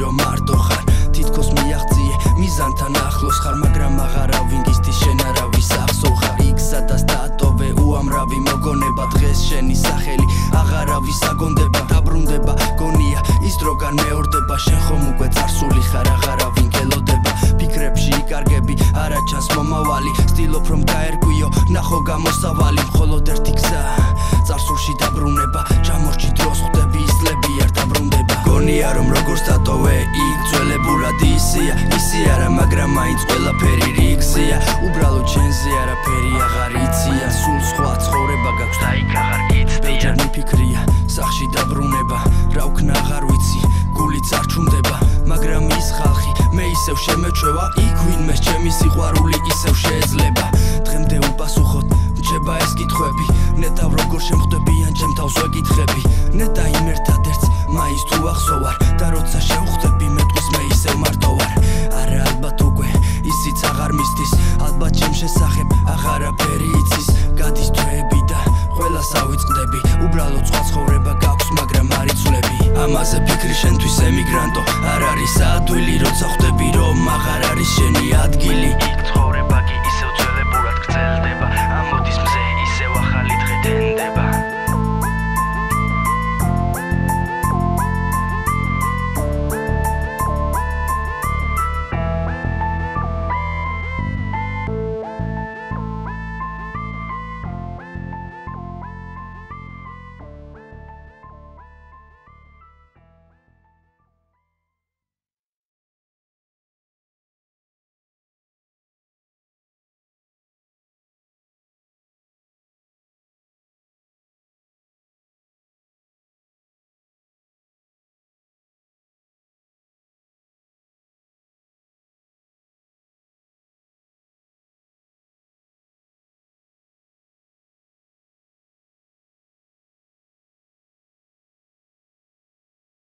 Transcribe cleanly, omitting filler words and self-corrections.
რომ მარტო ხარ თითქოს მიაღწიე მიზანთან ახლოს ხარ მაგრამ აღარავინ გისდის შენ არავის ახსოვ ხარ იქ სადაც დატოვე უამრავი მოგონება დღეს შენი სახელი აღარავის აგონდება დაბრუნდება გონია ის დრო განმეორდება შენ ხომ უკვე წარსული ხარ აღარავინ გელოდება ფიქრებში იკარგები არა ჩანს მომავალი ცდილობ რომ გაერგვიო ნახო გამოსავალი მხოლოდ ერთი გზა წარსულში დაბრუნება ჩამორჩი დროს ხვდები ისლები არ დაბრუნდება გონია რომ როგორც დატოვე იქ ძველებურად ისი არა მაგრამ მაინც ყველაფერი რიგზია უბრალოდ ჩენზე არაფერი აღარ იცია სულ სხვა ცხოვრება გაქვს და იქ აღარ გიცდია მიფიქრია სახში დაბრუნება რა ვქნა აღარ ვიცი გულიც არ ჩუმდება მაგრამ ის ხალხი მე ისევ შემეჩვევა იქ ვინმეს ჩემი სიყვარული ისევ შეეძლება დღემდე უპასუხოდ რჩება ეს კითხვები ნეტავ როგორ შემხვდები ან ჩემ თავს ვეკითხები ნეტა იმ ერთადერთს მაის თუ ახსოვარ და როცა შევხვდები მეტყვის მე ისევ მარტო ვარ არა ალბათ უკვე ისიც აღარ მისდის ალბათ ჩემ შესახებ აღარაფერი იცის გადის თვეები და ყველას ავიწყდები უბრალოდ სხვა ცხოვრება გაქვს მაგრამ არ იცვლები ამაზე ფიქრი შენთვის ემიგრანტო არ არის ადვილი როცა ხვდები რომ აღარ არის